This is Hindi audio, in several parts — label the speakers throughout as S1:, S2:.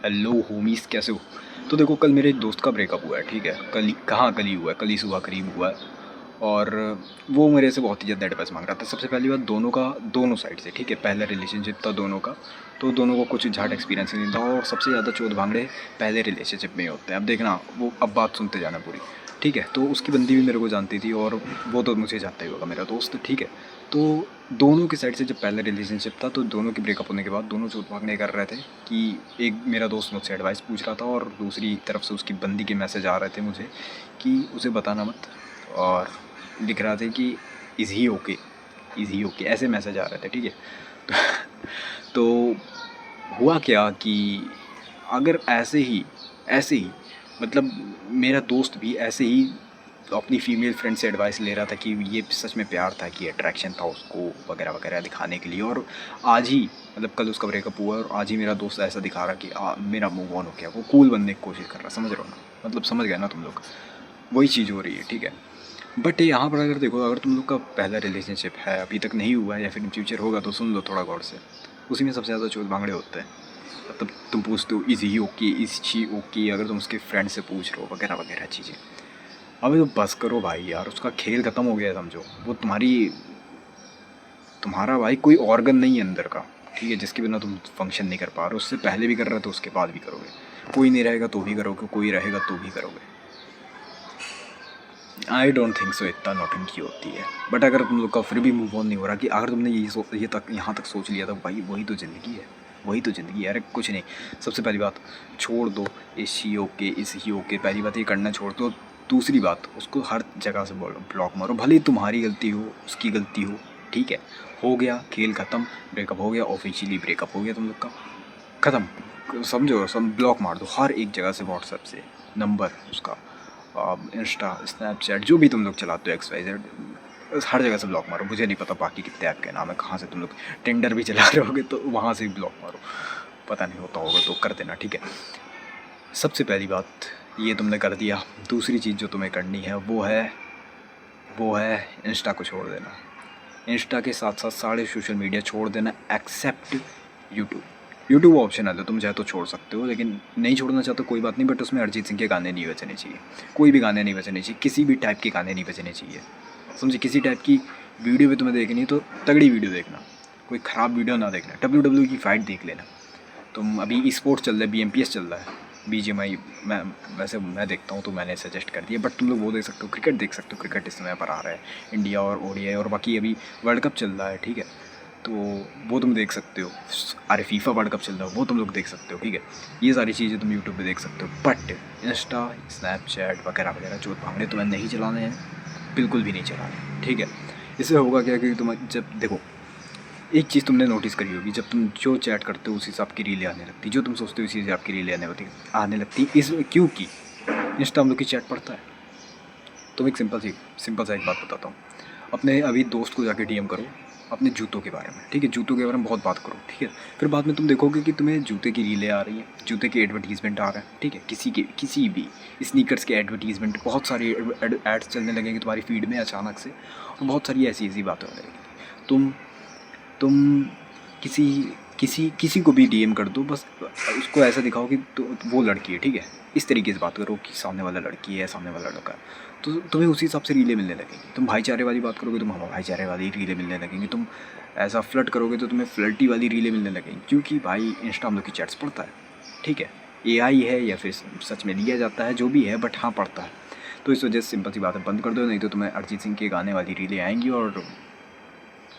S1: हेलो होमीस, कैसे हो? तो देखो, कल मेरे एक दोस्त का ब्रेकअप हुआ है, ठीक है। कल ही हुआ है, कल ही सुबह करीब हुआ है। और वो मेरे से बहुत ही ज़्यादा एडवाइस मांग रहा था। सबसे पहली बात, दोनों साइड से, ठीक है। पहला रिलेशनशिप था दोनों का, तो दोनों को कुछ झाट एक्सपीरियंस नहीं था। और सबसे ज़्यादा चोट भांगड़े पहले रिलेशनशिप में ही होते हैं। अब देखना, वो अब बात सुनते जाना पूरी, ठीक है। तो उसकी बंदी भी मेरे को जानती थी, और वो तो मुझे जानता ही होगा, मेरा दोस्त, ठीक है। तो दोनों की साइड से जब पहला रिलेशनशिप था, तो दोनों के ब्रेकअप होने के बाद दोनों चोट भागने कर रहे थे कि एक मेरा दोस्त मुझसे एडवाइस पूछ रहा था, और दूसरी तरफ से उसकी बंदी के मैसेज आ रहे थे मुझे कि उसे बताना मत। और लिख रहा था कि इज़ ही ओके, ऐसे मैसेज आ रहे थे, ठीक है। तो हुआ क्या कि अगर ऐसे ही मतलब मेरा दोस्त भी ऐसे ही अपनी फ़ीमेल फ्रेंड से एडवाइस ले रहा था कि ये सच में प्यार था कि अट्रैक्शन था उसको, वगैरह वगैरह दिखाने के लिए। और आज ही मतलब कल उसका ब्रेकअप हुआ, और आज ही मेरा दोस्त ऐसा दिखा रहा कि मेरा मूव ऑन हो गया। वो कूल बनने की कोशिश कर रहा, समझ रहे हो ना? मतलब समझ गए ना तुम लोग? वही चीज़ हो रही है, ठीक है। बट यहाँ पर अगर देखो, अगर तुम लोग का पहला रिलेशनशिप है, अभी तक नहीं हुआ है, या फिर इन फ्यूचर होगा, तो सुन लो थोड़ा गौर से। उसी में सबसे ज़्यादा चोट भांगड़े होते हैं। मतलब तुम पूछते हो is he okay, is she okay, अगर तुम उसके फ्रेंड से पूछ रहे हो, वगैरह वगैरह चीज़ें। अबे तो बस करो भाई यार, उसका खेल ख़त्म हो गया है, समझो। वो तुम्हारा भाई कोई ऑर्गन नहीं है अंदर का, ठीक है, जिसके बिना तुम फंक्शन नहीं कर पा रहे हो। उससे पहले भी कर रहे हो तो उसके बाद भी करोगे। कोई नहीं रहेगा तो भी करोगे, कोई रहेगा तो भी करोगे। आई डोंट थिंक सो इतना नौटंकी होती है। बट अगर तुम लोग का फिर भी मूव ऑन नहीं हो रहा, कि अगर तुमने ये तक यहाँ तक सोच लिया, तो भाई वही तो ज़िंदगी है, वही तो ज़िंदगी है। अरे कुछ नहीं, सबसे पहली बात छोड़ दो इस ही ओके, पहली बात ये करना छोड़ दो। दूसरी बात, उसको हर जगह से ब्लॉक मारो, भले ही तुम्हारी गलती हो, उसकी गलती हो, ठीक है। हो गया, खेल ख़त्म, ब्रेकअप हो गया, ऑफिशियली ब्रेकअप हो गया तुम लोग का, ख़त्म। समझो, ब्लॉक मार दो हर एक जगह से, व्हाट्सएप से, नंबर उसका, इंस्टा, स्नैपचैट, जो भी तुम लोग चलाते हो, XYZ, हर जगह से ब्लॉक मारो। मुझे नहीं पता बाकी कितने ऐप के नाम है, कहाँ से तुम लोग टेंडर भी चला रहे होगे तो वहाँ से भी ब्लॉक मारो। पता नहीं होता होगा तो कर देना, ठीक है। सबसे पहली बात ये तुमने कर दिया। दूसरी चीज़ जो तुम्हें करनी है वो है इंस्टा को छोड़ देना। इंस्टा के साथ साथ सारे सोशल मीडिया छोड़ देना, एक्सेप्ट यूट्यूब। यूट्यूब ऑप्शनल है, तुम चाहे तो छोड़ सकते हो, लेकिन नहीं छोड़ना चाहते कोई बात नहीं। बट उसमें अरिजीत सिंह के गाने नहीं बजने चाहिए, कोई भी गाने नहीं बजने चाहिए, किसी भी टाइप के गाने नहीं बजने चाहिए, समझे। किसी टाइप की वीडियो भी तुम्हें देखनी है तो तगड़ी वीडियो देखना, कोई ख़राब वीडियो ना देखना। WWE की फ़ाइट देख लेना। तुम अभी ई स्पोर्ट्स चल रहा है, BMPS चल रहा है, BGMI, मैं देखता हूँ तो मैंने सजेस्ट कर दिया। बट तुम लोग वो देख सकते हो, क्रिकेट देख सकते हो, क्रिकेट इस समय पर आ रहा है, इंडिया और ODI, और बाकी अभी वर्ल्ड कप चल रहा है, ठीक है। तो वो तुम देख सकते हो। अरे फीफा वर्ल्ड कप चल रहा है, वो तुम लोग देख सकते हो, ठीक है। ये सारी चीज़ें तुम यूट्यूब पे देख सकते हो। बट इंस्टा, स्नैपचैट वगैरह वगैरह जो भांगड़े तुम्हें नहीं चलाने हैं, बिल्कुल भी नहीं चलाने, ठीक है। इससे होगा क्या कि तुम जब देखो, एक चीज़ तुमने नोटिस करी होगी, जब तुम जो चैट करते हो उसी से आपकी रीलें आने लगती, जो तुम सोचते हो उसी से आपकी रीलें आने लगती। इस क्योंकि इंस्टा हम लोग की चैट पढ़ता है। तुम एक सिंपल सा एक बात बताता हूँ। अपने अभी दोस्त को जाके DM करो अपने जूतों के बारे में, ठीक है। जूतों के बारे में बहुत बात करो, ठीक है। फिर बाद में तुम देखोगे कि तुम्हें जूते की रीलें आ रही हैं, जूते के एडवर्टीज़मेंट आ रहे हैं, ठीक है। किसी भी स्नीकर्स के एडवर्टीज़मेंट, बहुत सारी एड्स चलने लगेंगे तुम्हारी फीड में अचानक से, और बहुत सारी ऐसी ऐसी बातें होने लगेंगी। तुम किसी किसी को भी DM कर दो, बस उसको ऐसा दिखाओ कि तो वो लड़की है, ठीक है। इस तरीके से बात करो कि सामने वाला लड़की है, सामने वाला लड़का है, तो तुम्हें उसी हिसाब से रीलें मिलने लगेंगी। तुम भाईचारे वाली बात करोगे, तुम हम भाईचारे वाली रीलें मिलने लगेंगी। तुम ऐसा फ्लर्ट करोगे तो तुम्हें फ्लर्टी वाली रीलें मिलने लगेंगी, क्योंकि भाई इंस्टा हम लोग की चैट्स पढ़ता है, ठीक है। AI है या फिर सच में लिया जाता है, जो भी है, बट हाँ पढ़ता है। तो इस वजह से सिंपल सी बात है, बंद कर दो, नहीं तो तुम्हें अरिजीत सिंह के गाने वाली रीलें आएंगी, और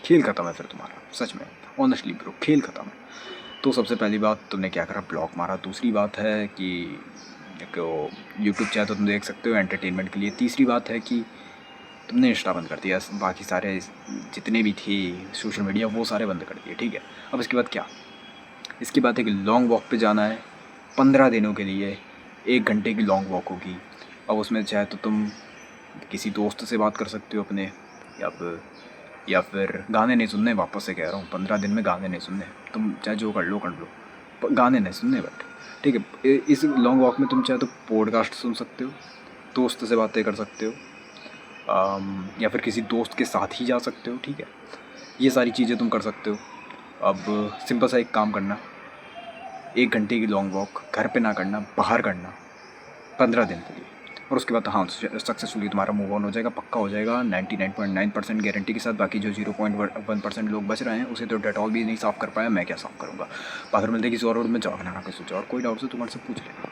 S1: खेल ख़त्म है फिर तुम्हारा, सच में, ऑनेस्टली ब्रो, खेल ख़त्म है। तो सबसे पहली बात तुमने क्या करा, ब्लॉक मारा। दूसरी बात है कि यूट्यूब चाहे तो तुम देख सकते हो एंटरटेनमेंट के लिए। तीसरी बात है कि तुमने इंस्टा बंद कर दिया, बाकी सारे जितने भी थे सोशल मीडिया वो सारे बंद कर दिए, ठीक है। अब इसके बाद क्या? इसके बाद एक लॉन्ग वॉक पे जाना है 15 दिनों के लिए, 1 घंटे की लॉन्ग वॉक होगी। अब उसमें चाहे तो तुम किसी दोस्त से बात कर सकते हो अपने, या फिर गाने नहीं सुनने, वापस से कह रहा हूँ, 15 दिन में गाने नहीं सुनने। तुम चाहे जो कर लो, गाने नहीं सुनने, बट ठीक है। इस लॉन्ग वॉक में तुम चाहे तो पॉडकास्ट सुन सकते हो, दोस्त से बातें कर सकते हो, या फिर किसी दोस्त के साथ ही जा सकते हो, ठीक है। ये सारी चीज़ें तुम कर सकते हो। अब सिंपल सा एक काम करना, 1 घंटे की लॉन्ग वॉक घर पे ना करना, बाहर करना 15 दिन के लिए, और उसके बाद हाँ सक्सेसफुली तुम्हारा मूव ऑन हो जाएगा, पक्का हो जाएगा 99.9% गारंटी के साथ। बाकी जो 0.1% लोग बच रहे हैं उसे तो डेटॉल भी नहीं साफ़ कर पाया, मैं क्या साफ़ करूँगा। अगर मिलते किसी और में जवाब ना कुछ और कोई डाउट हो तो तुम्हारे से पूछ लेना।